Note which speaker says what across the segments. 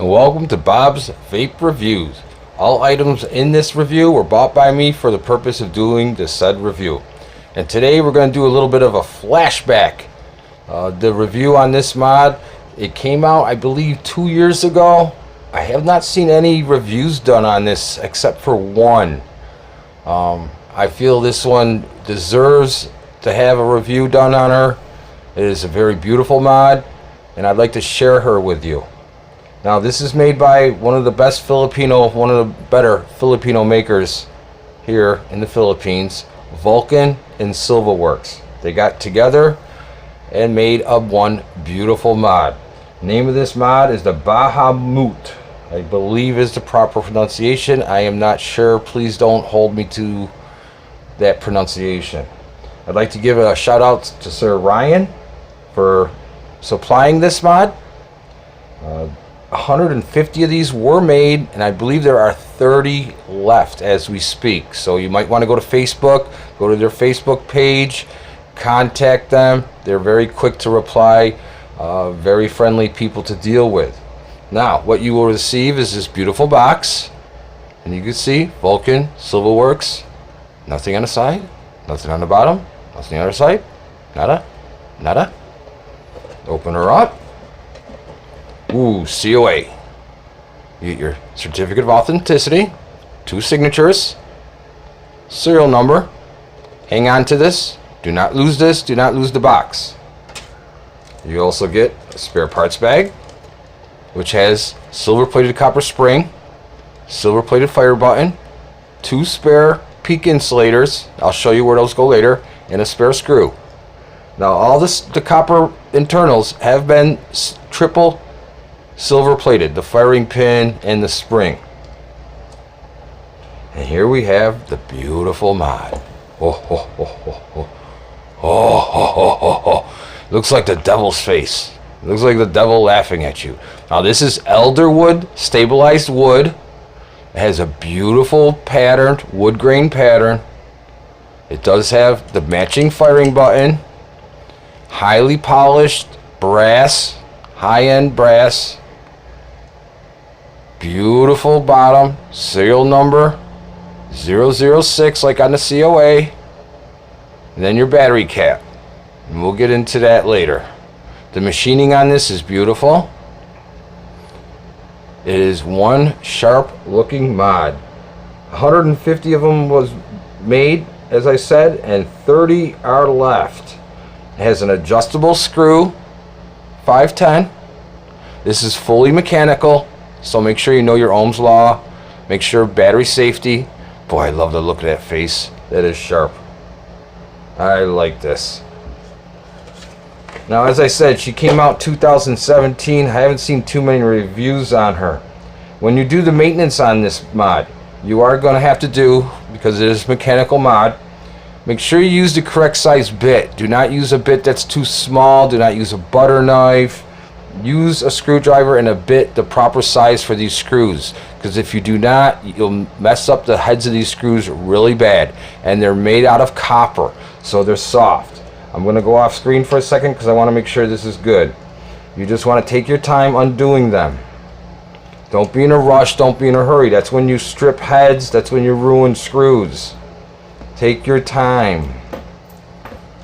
Speaker 1: and welcome to Bob's Vape Reviews. All items in this review were bought by me for the purpose of doing the said review. And today we're going to do a little bit of a flashback. The review on this mod, it came out I believe 2 years ago. I have not seen any reviews done on this except for one. I feel this one deserves to have a review done on her. It is a very beautiful mod, and I'd like to share her with you. Now, this is made by one of the better Filipino makers here in the Philippines, Vulcan and SilvisWorks. They got together and made one beautiful mod. The name of this mod is the Bahamut, I believe is the proper pronunciation. I am not sure. Please don't hold me to that pronunciation. I'd like to give a shout out to Sir Ryan for supplying this mod. 150 of these were made, and I believe there are 30 left as we speak. So you might want to go to Facebook, go to their Facebook page, contact them. They're very quick to reply, very friendly people to deal with. Now, what you will receive is this beautiful box, and you can see Vulcan, SilvisWorks, nothing on the side, nothing on the bottom, nothing on the side, nada. Open her up. Ooh, COA. You get your certificate of authenticity, 2 signatures, serial number. Hang on to this. Do not lose this. Do not lose the box. You also get a spare parts bag, which has silver-plated copper spring, silver-plated fire button, 2 spare peak insulators. I'll show you where those go later, and a spare screw. Now, all the copper internals have been triple silver plated, the firing pin and the spring. And here we have the beautiful mod. Looks like the devil's face. Looks like the devil laughing at you. Now, this is elderwood, stabilized wood. It has a beautiful patterned wood grain pattern. It does have the matching firing button. Highly polished brass, high-end brass. Beautiful bottom, serial number 006 like on the COA. And then your battery cap. And we'll get into that later. The machining on this is beautiful. It is one sharp looking mod. 150 of them was made, as I said, and 30 are left. It has an adjustable screw, 510. This is fully mechanical, so make sure you know your Ohm's law. Make sure battery safety. Boy, I love the look of that face. That is sharp. I like this. Now, as I said, she came out 2017. I haven't seen too many reviews on her. When you do the maintenance on this mod, you are going to have to do, because it is a mechanical mod, make sure you use the correct size bit. Do not use a bit that's too small. Do not use a butter knife. Use a screwdriver and a bit the proper size for these screws, because if you do not, you'll mess up the heads of these screws really bad. And they're made out of copper, so they're soft. I'm going to go off screen for a second because I want to make sure this is good. You just want to take your time undoing them. Don't be in a rush. Don't be in a hurry. That's when you strip heads. That's when you ruin screws. Take your time.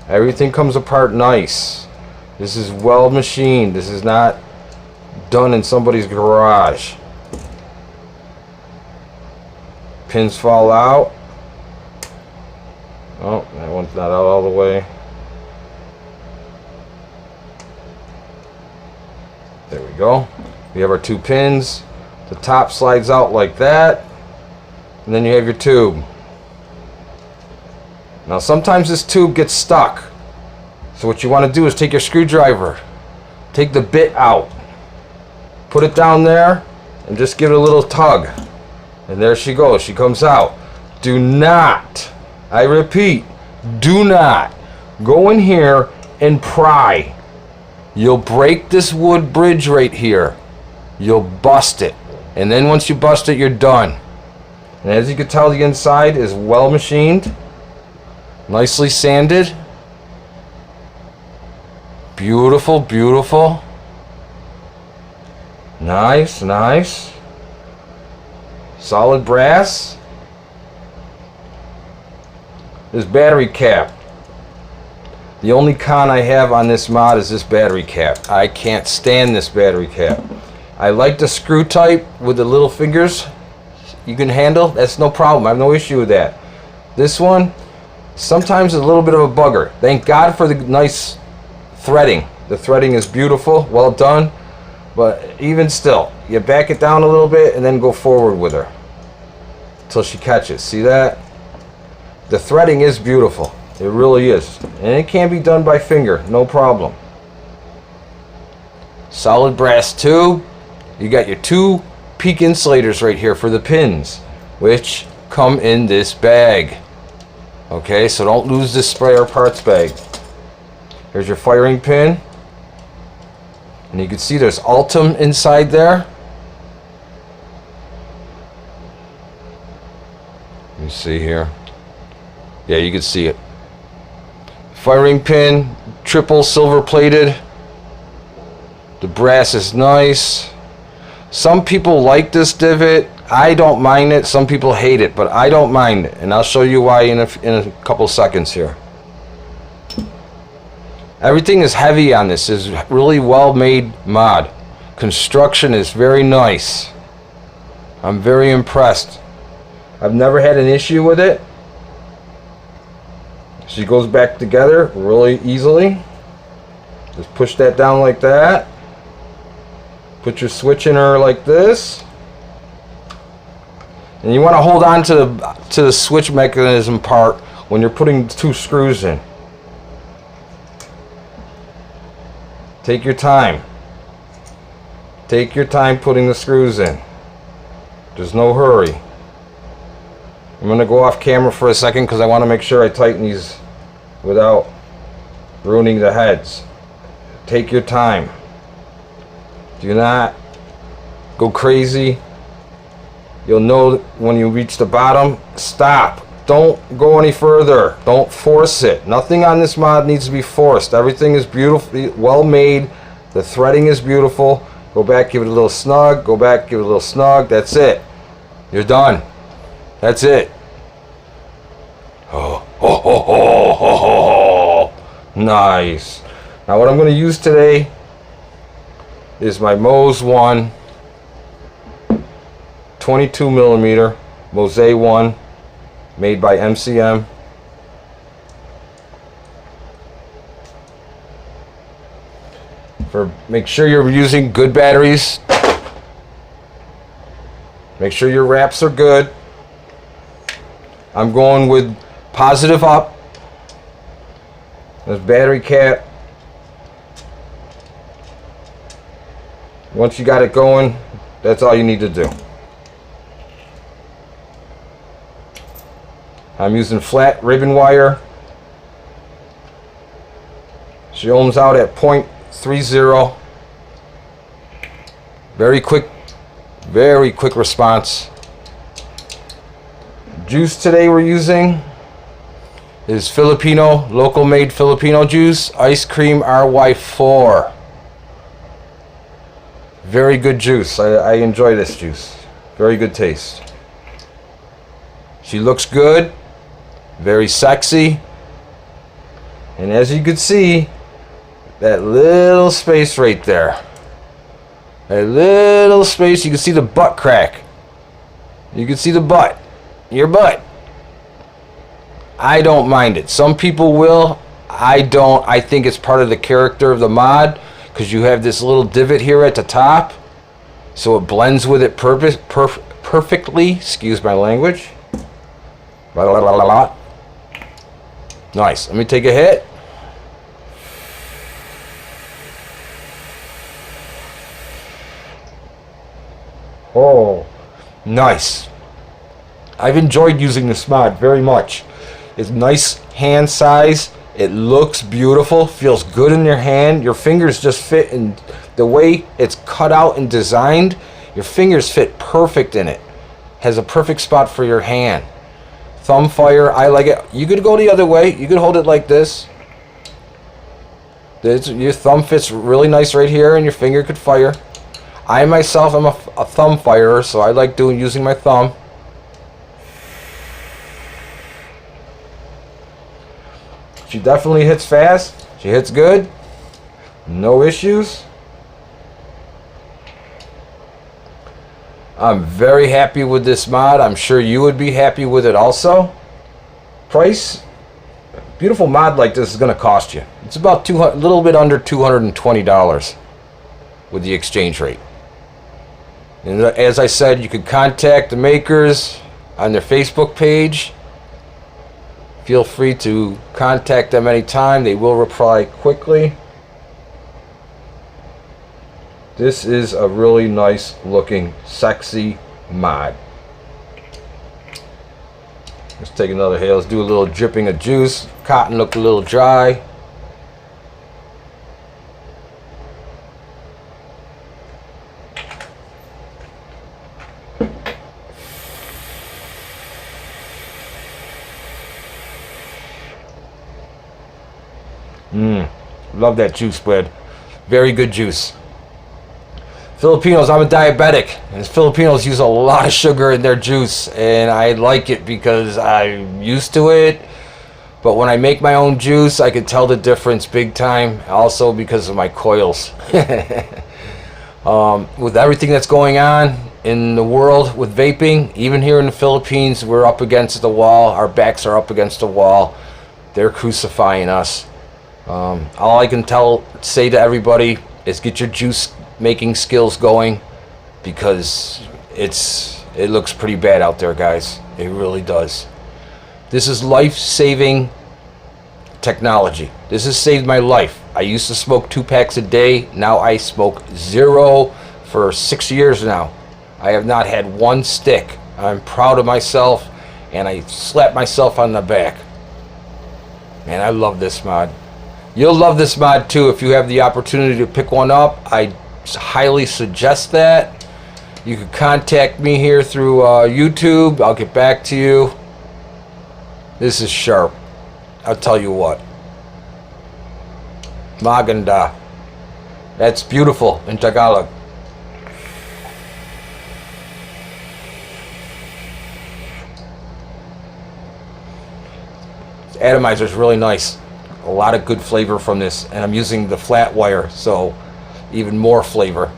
Speaker 1: Everything comes apart nice. This is well machined. This is not done in somebody's garage. Pins fall out. Oh, that one's not out all the way. There we go. We have our 2 pins. The top slides out like that. And then you have your tube. Now, sometimes this tube gets stuck. So what you want to do is take your screwdriver, take the bit out, put it down there, and just give it a little tug. And there she goes. She comes out. Do not, I repeat, do not go in here and pry. You'll break this wood bridge right here. You'll bust it. And then once you bust it, you're done. And as you can tell, the inside is well machined, nicely sanded. Beautiful, beautiful. Nice, nice. Solid brass. This battery cap. The only con I have on this mod is this battery cap. I can't stand this battery cap. I like the screw type with the little fingers you can handle. That's no problem. I have no issue with that. This one, sometimes a little bit of a bugger. Thank God for the nice threading. The threading is beautiful, well done. But even still, you back it down a little bit and then go forward with her until she catches. See that? The threading is beautiful. It really is. And it can be done by finger, no problem. Solid brass tube. You got your 2 peak insulators right here for the pins, which come in this bag. Okay, so don't lose this spare parts bag. Here's your firing pin. And you can see there's Ultim inside there. Let me see here. Yeah, you can see it. Firing pin, triple silver plated. The brass is nice. Some people like this divot. I don't mind it. Some people hate it, but I don't mind it. And I'll show you why in a couple seconds here. Everything is heavy on this. It's a really well made mod. Construction is very nice. I'm very impressed. I've never had an issue with it. She goes back together really easily. Just push that down like that. Put your switch in her like this. And you want to hold on to the switch mechanism part when you're putting 2 screws in. Take your time. Take your time putting the screws in. There's no hurry. I'm going to go off camera for a second because I want to make sure I tighten these without ruining the heads. Take your time. Do not go crazy. You'll know when you reach the bottom. Stop. Don't go any further. Don't force it. Nothing on this mod needs to be forced. Everything is beautifully well made. The threading is beautiful. Go back, give it a little snug. Go back, give it a little snug. That's it. You're done. That's it. Oh, ho, ho, ho, ho, ho, ho. Nice. Now what I'm going to use today is my Mose 1 22 millimeter Mose 1 made by MCM. Make sure you're using good batteries. Make sure your wraps are good. I'm going with positive up. This battery cap. Once you got it going, that's all you need to do. I'm using flat ribbon wire. She ohms out at 0.30. Very quick response. Juice today we're using is Filipino, local made Filipino juice, ice cream RY4. Very good juice. I enjoy this juice. Very good taste. She looks good. Very sexy. And as you can see, that little space right there. That little space, you can see the butt crack. You can see the butt. Your butt. I don't mind it. Some people will. I don't. I think it's part of the character of the mod because you have this little divot here at the top. So it blends with it perfectly. Excuse my language. Blah, blah, blah, blah, blah. Nice. Let me take a hit. Oh, nice. I've enjoyed using this mod very much. It's nice hand size. It looks beautiful. Feels good in your hand. Your fingers just fit in the way it's cut out and designed. Your fingers fit perfect in it. Has a perfect spot for your hand. Thumb fire, I like it. You could go the other way. You could hold it like this. Your thumb fits really nice right here and your finger could fire. I myself am a thumb firer, so I like using my thumb. She definitely hits fast. She hits good. No issues. I'm very happy with this mod. I'm sure you would be happy with it also. Price, beautiful mod like this is going to cost you. It's about a little bit under $220 with the exchange rate. And as I said, you can contact the makers on their Facebook page. Feel free to contact them anytime. They will reply quickly. This is a really nice looking, sexy mod. Let's take another hit. Let's do a little dripping of juice. Cotton looked a little dry. Love that juice spread. Very good juice. Filipinos, I'm a diabetic, and Filipinos use a lot of sugar in their juice, and I like it because I'm used to it. But when I make my own juice, I can tell the difference big time, also because of my coils. With everything that's going on in the world with vaping, even here in the Philippines, we're up against the wall. Our backs are up against the wall. They're crucifying us. All I can say to everybody is get your juice making skills going, because it looks pretty bad out there, guys. It really does. This is life-saving technology. This has saved my life. I used to smoke 2 packs a day. Now I smoke 0 for 6 years now. I have not had 1 stick. I'm proud of myself, and I slap myself on the back. Man, I love this mod. You'll love this mod too if you have the opportunity to pick one up. I highly suggest that. You can contact me here through YouTube. I'll get back to you. This is sharp. I'll tell you what. Maganda. That's beautiful in Tagalog. This atomizer is really nice. A lot of good flavor from this, and I'm using the flat wire, so even more flavor.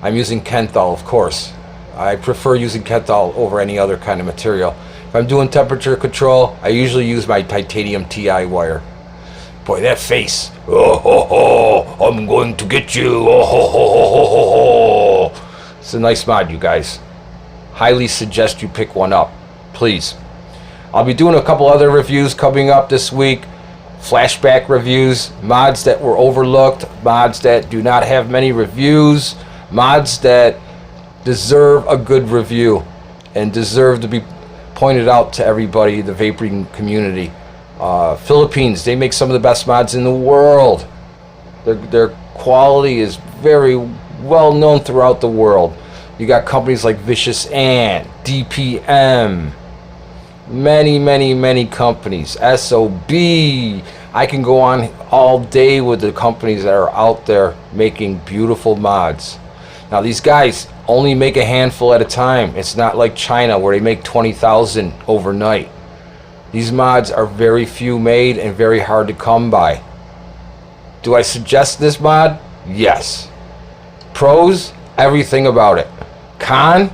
Speaker 1: I'm using Kenthal, of course. I prefer using Kenthal over any other kind of material. If I'm doing temperature control, I usually use my titanium TI wire. Boy, that face. Oh, ho, ho, I'm going to get you. Oh, ho, ho, ho, ho, ho. It's a nice mod, you guys. Highly suggest you pick one up, please. I'll be doing a couple other reviews coming up this week. Flashback reviews, mods that were overlooked, mods that do not have many reviews, mods that deserve a good review and deserve to be pointed out to everybody, the vaping community. Philippines, they make some of the best mods in the world. Their quality is very well known throughout the world. You got companies like Vicious Ant, DPM, many companies, SOB. I can go on all day with the companies that are out there making beautiful mods. Now these guys only make a handful at a time. It's not like China where they make 20,000 overnight. These mods are very few made and very hard to come by. Do I suggest this mod? Yes. Pros, everything about it. Con,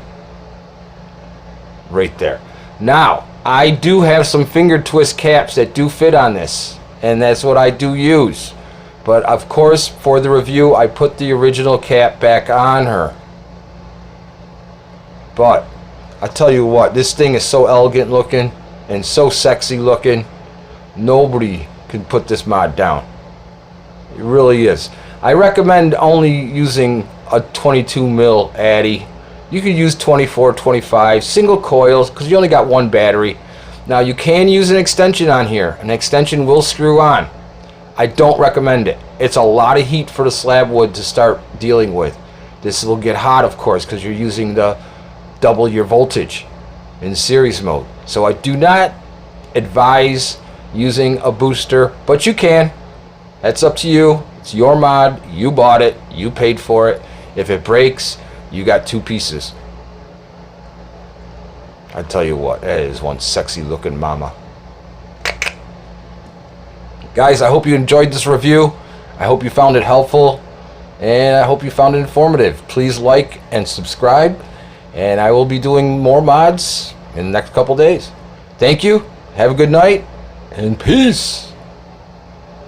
Speaker 1: right there. Now, I do have some finger twist caps that do fit on this, and that's what I do use. But of course, for the review, I put the original cap back on her. But I tell you what, this thing is so elegant looking and so sexy looking. Nobody can put this mod down. It really is. I recommend only using a 22 mil Addy. You can use 24, 25, single coils, because you only got 1 battery. Now you can use an extension on here. An extension will screw on. I don't recommend it. It's a lot of heat for the slab wood to start dealing with. This will get hot, of course, because you're using the double your voltage in series mode. So I do not advise using a booster, but you can. That's up to you. It's your mod. You bought it. You paid for it. If it breaks, you got 2 pieces. I tell you what, that is one sexy looking mama. Guys, I hope you enjoyed this review. I hope you found it helpful, and I hope you found it informative. Please like and subscribe, and I will be doing more mods in the next couple days. Thank you, have a good night, and peace.